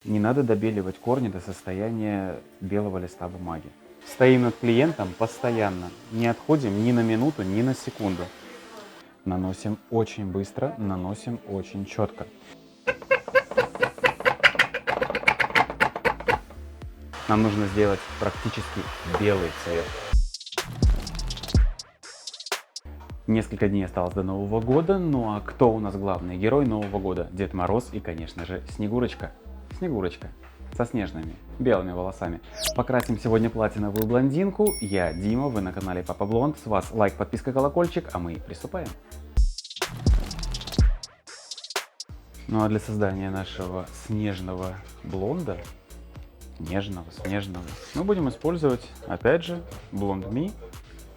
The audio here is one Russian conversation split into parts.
Не надо добеливать корни до состояния белого листа бумаги. Стоим над клиентом постоянно, не отходим ни на минуту, ни на секунду. Наносим очень быстро, наносим очень четко. Нам нужно сделать практически белый цвет. Несколько дней осталось до Нового года, ну а кто у нас главный герой Нового года? Дед Мороз и, конечно же, Снегурочка. Снегурочка со снежными белыми волосами. Покрасим сегодня платиновую блондинку. Я Дима, вы на канале Папа Блонд. С вас лайк, подписка, колокольчик, а мы приступаем. Ну а для создания нашего снежного блонда, снежного, мы будем использовать, опять же, Blond Me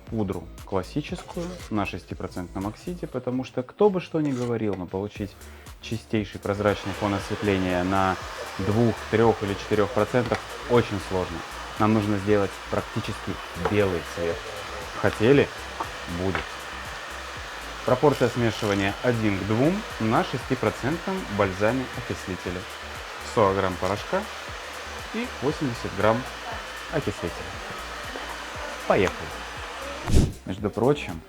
пудру классическую на 6% оксиде, потому что кто бы что ни говорил, но получить чистейший прозрачный фон осветления на 2, 3 или 4% очень сложно. Нам нужно сделать практически белый цвет. Хотели? Будет. Пропорция смешивания 1 к 2 на 6% бальзаме окислителя. 40 грамм порошка и 80 грамм окислителя. Поехали! Между прочим,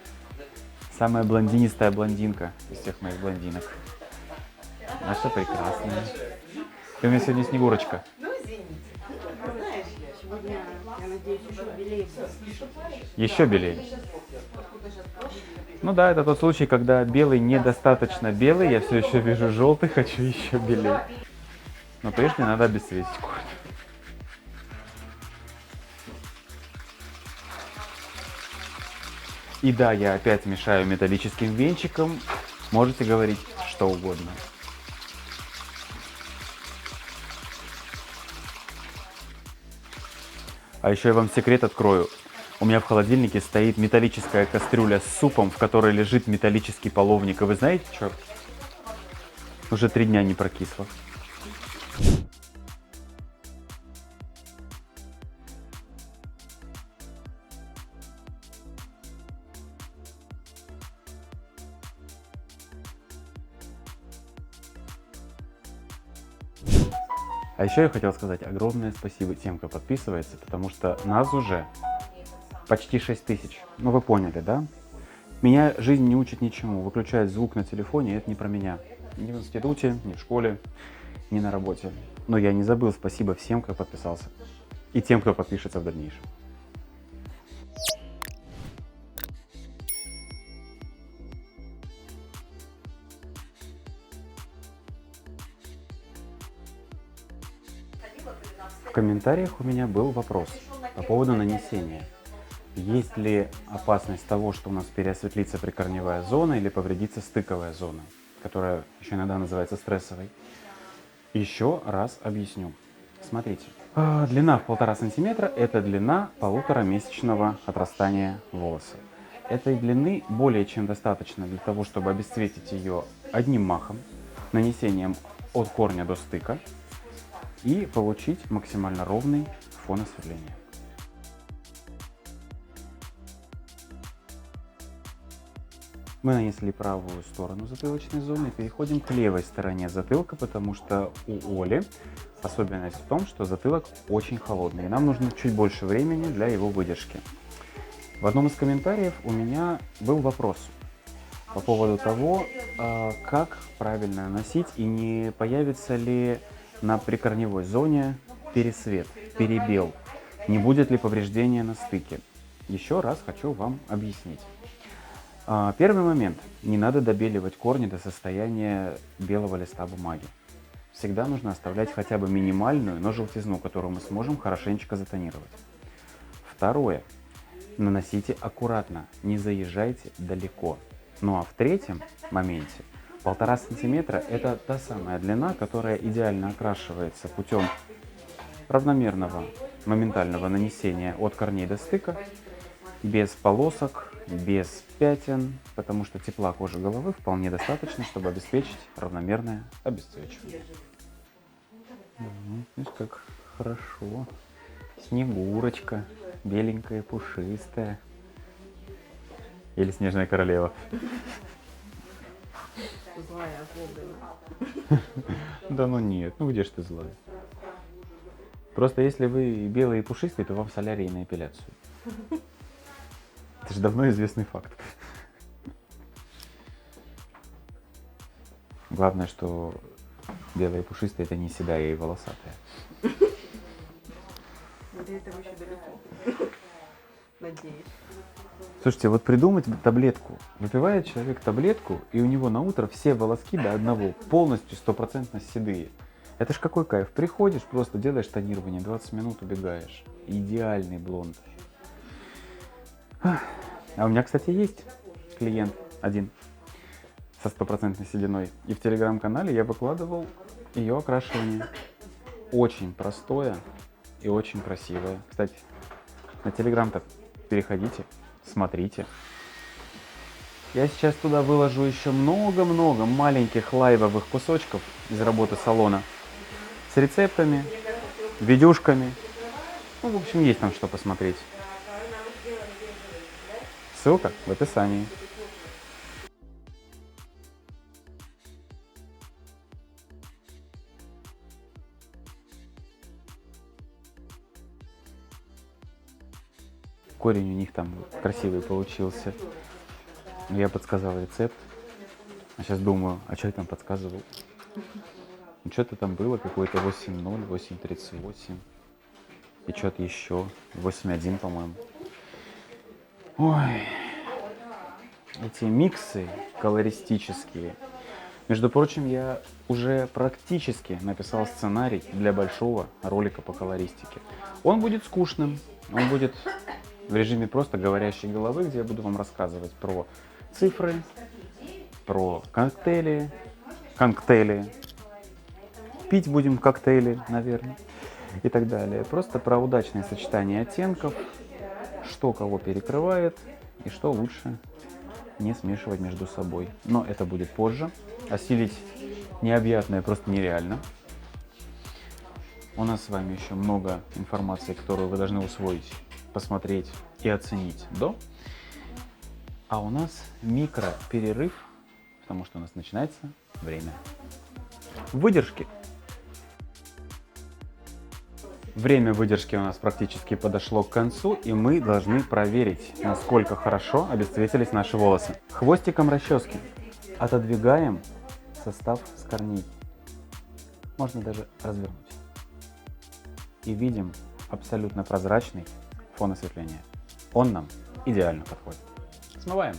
самая блондинистая блондинка из всех моих блондинок. Наша прекрасная. Ты у меня сегодня Снегурочка. Ну, извините. Знаешь, сегодня, я надеюсь, еще белее. Еще белее. Ну да, это тот случай, когда белый недостаточно белый, я все еще вижу желтый, хочу еще белее. Но прежде надо обесцветить корень. И да, я опять мешаю металлическим венчиком. Можете говорить что угодно. А еще я вам секрет открою. У меня в холодильнике стоит металлическая кастрюля с супом, в которой лежит металлический половник. И вы знаете что? Уже 3 дня не прокисло. А еще я хотел сказать огромное спасибо тем, кто подписывается, потому что нас уже почти 6 тысяч. Ну вы поняли, да? Меня жизнь не учит ничему. Выключать звук на телефоне — это не про меня. Ни в институте, ни в школе, ни на работе. Но я не забыл спасибо всем, кто подписался. И тем, кто подпишется в дальнейшем. В комментариях у меня был вопрос по поводу нанесения. Есть ли опасность того, что у нас переосветлится прикорневая зона или повредится стыковая зона, которая еще иногда называется стрессовой? Еще раз объясню. Смотрите, длина в 1,5 сантиметра – это длина 1,5-месячного отрастания волоса. Этой длины более чем достаточно для того, чтобы обесцветить ее одним махом, нанесением от корня до стыка, и получить максимально ровный фон осветления. Мы нанесли правую сторону затылочной зоны и переходим к левой стороне затылка, потому что у Оли особенность в том, что затылок очень холодный, и нам нужно чуть больше времени для его выдержки. В одном из комментариев у меня был вопрос по поводу того, как правильно наносить и не появится ли на прикорневой зоне пересвет, перебел, не будет ли повреждения на стыке. Еще раз хочу вам объяснить. Первый момент. Не надо добеливать корни до состояния белого листа бумаги. Всегда нужно оставлять хотя бы минимальную, но желтизну, которую мы сможем хорошенечко затонировать. Второе. Наносите аккуратно, не заезжайте далеко. Ну а в третьем моменте 1,5 сантиметра – это та самая длина, которая идеально окрашивается путем равномерного моментального нанесения от корней до стыка, без полосок, без пятен, потому что тепла кожи головы вполне достаточно, чтобы обеспечить равномерное обесцвечивание. Видишь, как хорошо. Снегурочка, беленькая, пушистая. Или Снежная королева. Злая, озлобленная. Да ну нет, ну где ж ты злая? Просто если вы белый и пушистый, то вам в солярий на эпиляцию. Это же давно известный факт. Главное, что белая и пушистая — это не седая и волосатая. До этого еще далеко. Надеюсь. Слушайте, вот придумать таблетку. Выпивает человек таблетку, и у него на утро все волоски до одного полностью 100% седые. Это ж какой кайф. Приходишь, просто делаешь тонирование, 20 минут убегаешь. Идеальный блонд. А у меня, кстати, есть клиент один со 100% сединой. И в телеграм-канале я выкладывал ее окрашивание. Очень простое и очень красивое. Кстати, на телеграм-то переходите, смотрите. Я сейчас туда выложу еще много-много маленьких лайвовых кусочков из работы салона. С рецептами, видюшками. Ну, в общем, есть там что посмотреть. Ссылка в описании. Корень у них там красивый получился. Я подсказал рецепт. А сейчас думаю, а что я там подсказывал? Ну, что-то там было, какое-то 8.0, 8.38. И что-то еще. 8.1, по-моему. Ой. Эти миксы колористические. Между прочим, я уже практически написал сценарий для большого ролика по колористике. Он будет скучным. Он будет в режиме просто говорящей головы, где я буду вам рассказывать про цифры, про коктейли, пить будем коктейли, наверное, и так далее. Просто про удачное сочетание оттенков, что кого перекрывает и что лучше не смешивать между собой. Но это будет позже. Осилить необъятное просто нереально. У нас с вами еще много информации, которую вы должны усвоить, посмотреть и оценить до. А у нас микроперерыв, потому что у нас начинается время выдержки. Время выдержки у нас практически подошло к концу, и мы должны проверить, насколько хорошо обесцветились наши волосы. Хвостиком расчески отодвигаем состав с корней. Можно даже развернуть. И видим абсолютно прозрачный фон осветления. Он нам идеально подходит. Смываем.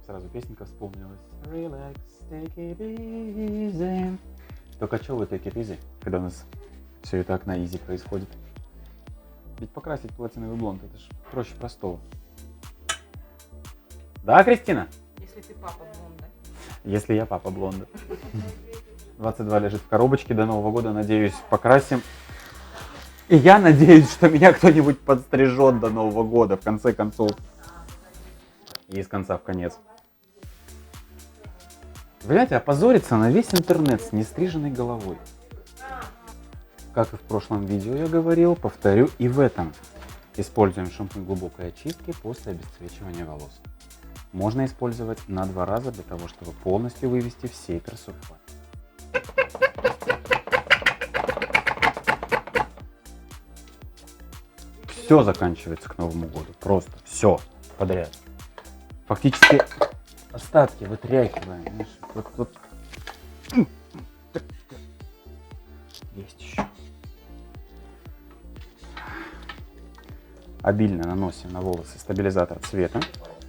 Сразу песенка вспомнилась. Relax, take it easy. Только что вы take it easy, когда у нас все это на изи происходит? Ведь покрасить платиновый блонд, это ж проще простого. Да, Кристина? Если ты папа блонда. Если я папа блонда. 22 лежит в коробочке, до Нового года, надеюсь, покрасим. И я надеюсь, что меня кто-нибудь подстрижет до Нового года, в конце концов. И из конца в конец. Вы знаете, опозориться на весь интернет с нестриженной головой. Как и в прошлом видео я говорил, повторю и в этом. Используем шампунь глубокой очистки после обесцвечивания волос. Можно использовать на 2 раза для того, чтобы полностью вывести все персульфаты. Все заканчивается к Новому году. Просто все подряд. Фактически остатки вытряхиваем. Вот. Есть еще. Обильно наносим на волосы стабилизатор цвета,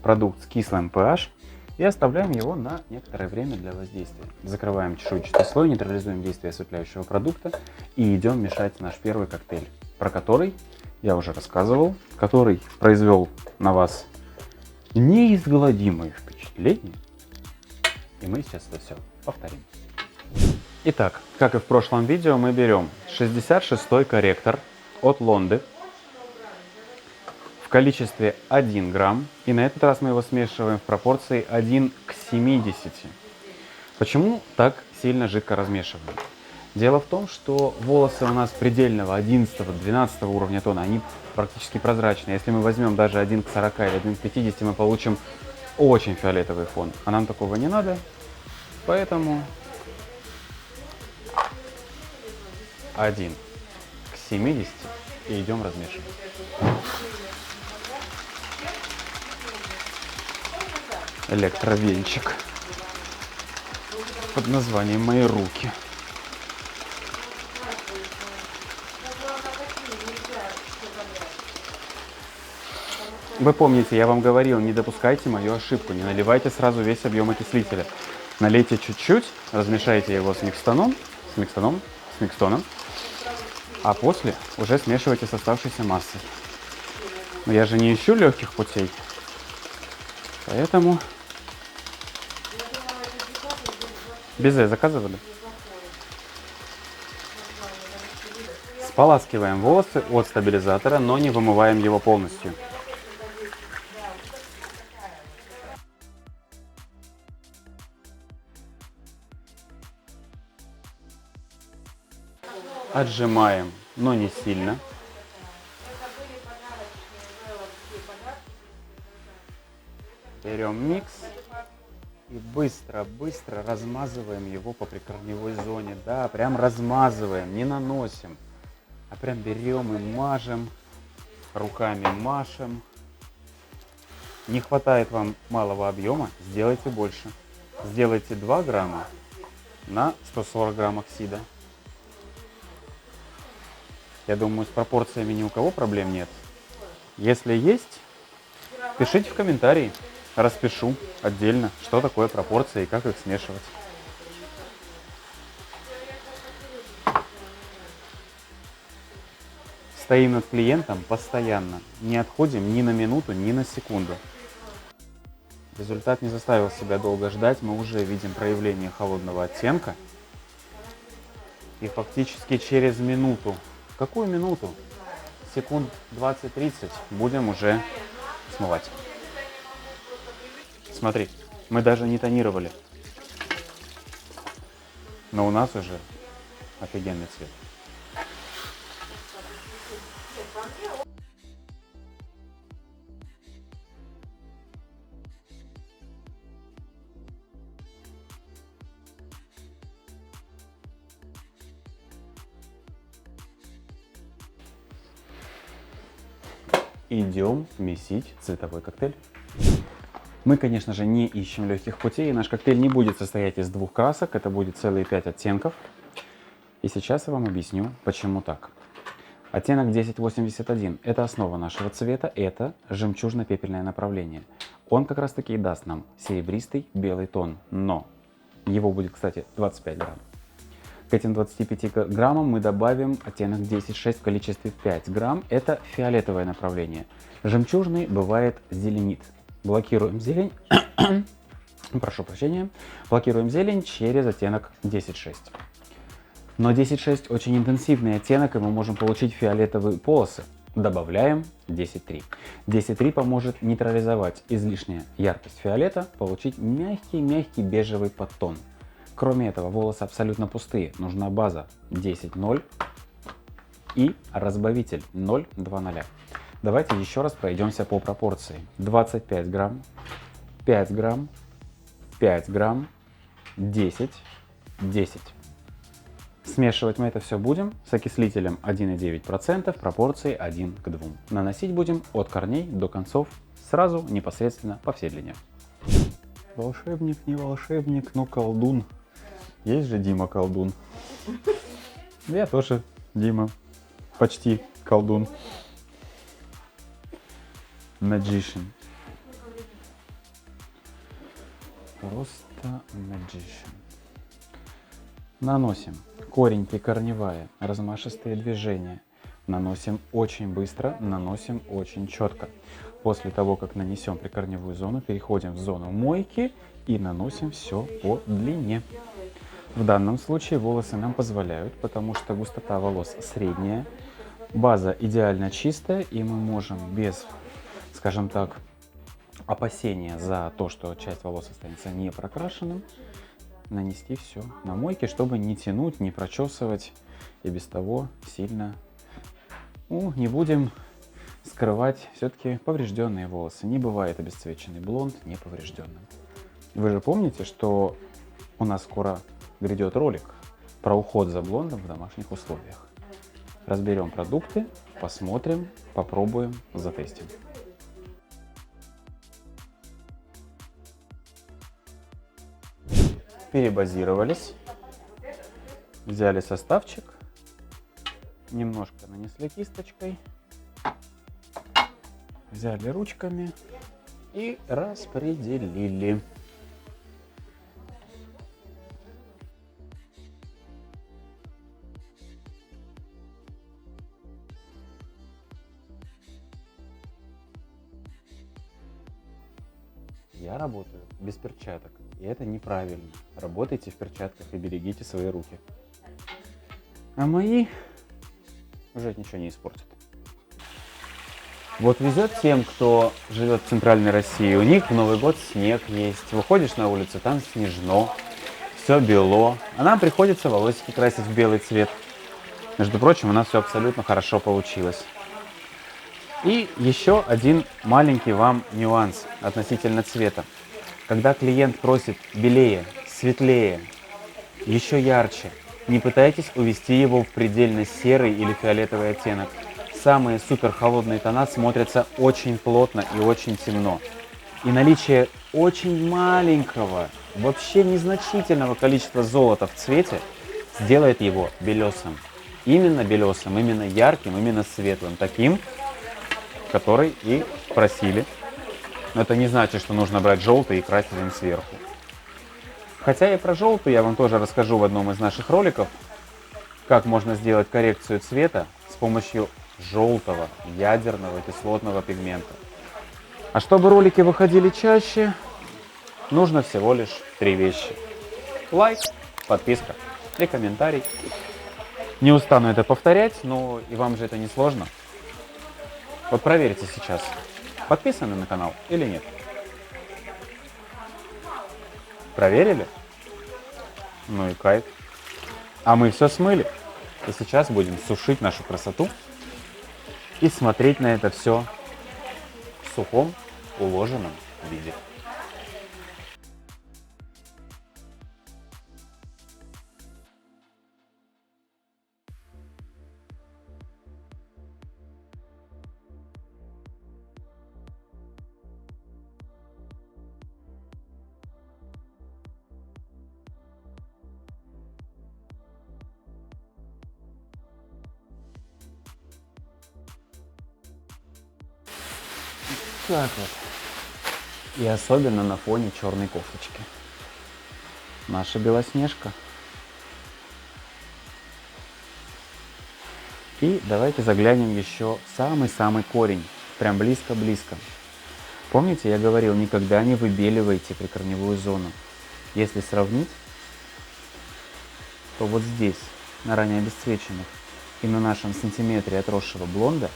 продукт с кислым pH и оставляем его на некоторое время для воздействия. Закрываем чешуйчатый слой, нейтрализуем действие осветляющего продукта и идем мешать наш первый коктейль, про который я уже рассказывал, который произвел на вас неизгладимое впечатление. И мы сейчас это все повторим. Итак, как и в прошлом видео, мы берем 66-й корректор от Лонды в количестве 1 грамм. И на этот раз мы его смешиваем в пропорции 1 к 70. Почему так сильно жидко размешиваем? Дело в том, что волосы у нас предельного 11-12 уровня тона, они практически прозрачные. Если мы возьмем даже 1 к 40 или 1 к 50, мы получим очень фиолетовый фон. А нам такого не надо, поэтому 1 к 70 и идем размешивать. Электровенчик под названием «Мои руки». Вы помните, я вам говорил, не допускайте мою ошибку, не наливайте сразу весь объем окислителя. Налейте чуть-чуть, размешайте его с микстоном, а после уже смешивайте с оставшейся массой. Но я же не ищу легких путей, поэтому... Безе заказывали? Споласкиваем волосы от стабилизатора, но не вымываем его полностью. Отжимаем, но не сильно. Берем микс и быстро размазываем его по прикорневой зоне. Да, прям размазываем, не наносим, а прям берем и мажем, руками машем. Не хватает вам малого объема, сделайте больше. Сделайте 2 грамма на 140 грамм оксида. Я думаю, с пропорциями ни у кого проблем нет. Если есть, пишите в комментарии. Распишу отдельно, что такое пропорции и как их смешивать. Стоим над клиентом постоянно. Не отходим ни на минуту, ни на секунду. Результат не заставил себя долго ждать. Мы уже видим проявление холодного оттенка. И фактически через минуту, какую минуту? Секунд 20-30 будем уже смывать. Смотри, мы даже не тонировали, но у нас уже офигенный цвет. Идем месить цветовой коктейль. Мы, конечно же, не ищем легких путей, и наш коктейль не будет состоять из 2 красок, это будет целые 5 оттенков. И сейчас я вам объясню, почему так. Оттенок 1081 – это основа нашего цвета, это жемчужно-пепельное направление. Он как раз таки и даст нам серебристый белый тон, но его будет, кстати, 25 грамм. К этим 25 граммам мы добавим оттенок 10.6 в количестве 5 грамм, это фиолетовое направление. Жемчужный бывает зеленит. Блокируем зелень, прошу прощения, блокируем зелень через оттенок 10.6. Но 10.6 очень интенсивный оттенок, и мы можем получить фиолетовые полосы. Добавляем 10.3. 10.3 поможет нейтрализовать излишнюю яркость фиолета, получить мягкий бежевый подтон. Кроме этого, волосы абсолютно пустые, нужна база 10.0 и разбавитель 0.2.0. Давайте еще раз пройдемся по пропорции. 25 грамм, 5 грамм, 5 грамм, 10, 10. Смешивать мы это все будем с окислителем 1,9%, пропорции 1 к 2. Наносить будем от корней до концов, сразу непосредственно по всей длине. Волшебник, не волшебник, но колдун. Есть же Дима колдун. Я тоже Дима, почти колдун. Magician. Просто magician. Наносим корень прикорневая, размашистые движения. Наносим очень быстро, наносим очень четко. После того, как нанесем прикорневую зону, переходим в зону мойки и наносим все по длине. В данном случае волосы нам позволяют, потому что густота волос средняя, база идеально чистая, и мы можем без, скажем так, опасения за то, что часть волос останется не прокрашенным, нанести все на мойке, чтобы не тянуть, не прочесывать и без того сильно, не будем скрывать все-таки поврежденные волосы. Не бывает обесцвеченный блонд неповрежденным. Вы же помните, что у нас скоро грядет ролик про уход за блондом в домашних условиях. Разберем продукты, посмотрим, попробуем, затестим. Перебазировались, взяли составчик, немножко нанесли кисточкой, взяли ручками и распределили. Я работаю без перчаток, и это неправильно. Работайте в перчатках и берегите свои руки. А мои уже ничего не испортят. Вот везет тем, кто живет в центральной России. У них в Новый год снег есть. Выходишь на улицу, там снежно, все бело. А нам приходится волосики красить в белый цвет. Между прочим, у нас все абсолютно хорошо получилось. И еще один маленький вам нюанс относительно цвета. Когда клиент просит белее, светлее, еще ярче, не пытайтесь увести его в предельно серый или фиолетовый оттенок. Самые супер холодные тона смотрятся очень плотно и очень темно. И наличие очень маленького, вообще незначительного количества золота в цвете сделает его белесым. Именно белесым, именно ярким, именно светлым. Таким, который и просили. Но это не значит, что нужно брать желтый и красить им сверху. Хотя и про желтый я вам тоже расскажу в одном из наших роликов, как можно сделать коррекцию цвета с помощью желтого ядерного кислотного пигмента. А чтобы ролики выходили чаще, нужно всего лишь 3 вещи. Лайк, подписка и комментарий. Не устану это повторять, но и вам же это не сложно. Вот проверьте сейчас, подписаны на канал или нет. Проверили? Ну и кайф. А мы все смыли. И сейчас будем сушить нашу красоту и смотреть на это все в сухом, уложенном виде. Так вот. И особенно на фоне черной кофточки. Наша Белоснежка. И давайте заглянем еще в самый-самый корень. Прям близко-близко. Помните, я говорил, никогда не выбеливайте прикорневую зону. Если сравнить, то вот здесь, на ранее обесцвеченных, и на нашем сантиметре отросшего блонда,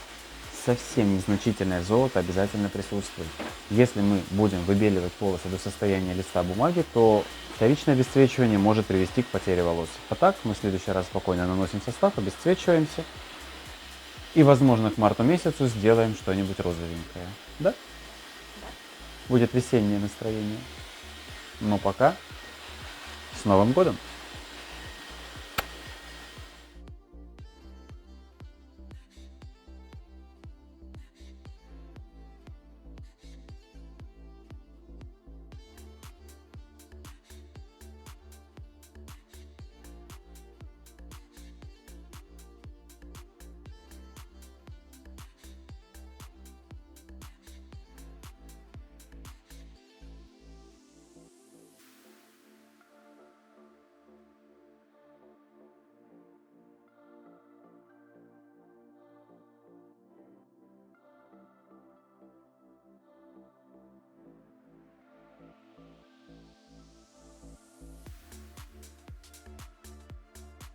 совсем незначительное золото обязательно присутствует. Если мы будем выбеливать волосы до состояния листа бумаги, то вторичное обесцвечивание может привести к потере волос. А так мы в следующий раз спокойно наносим состав, обесцвечиваемся и, возможно, к марту месяцу сделаем что-нибудь розовенькое. Да? Будет весеннее настроение. Но пока с Новым годом!